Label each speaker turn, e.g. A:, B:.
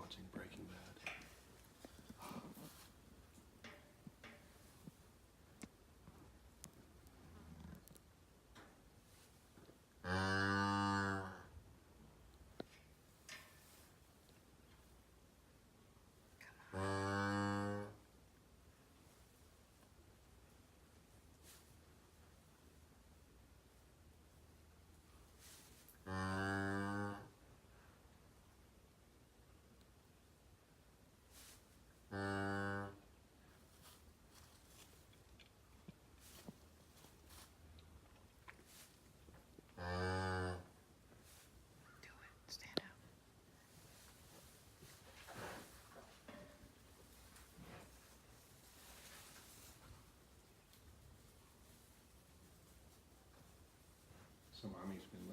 A: watching Breaking Bad.
B: Do it. Stand up.
A: So mommy's been looking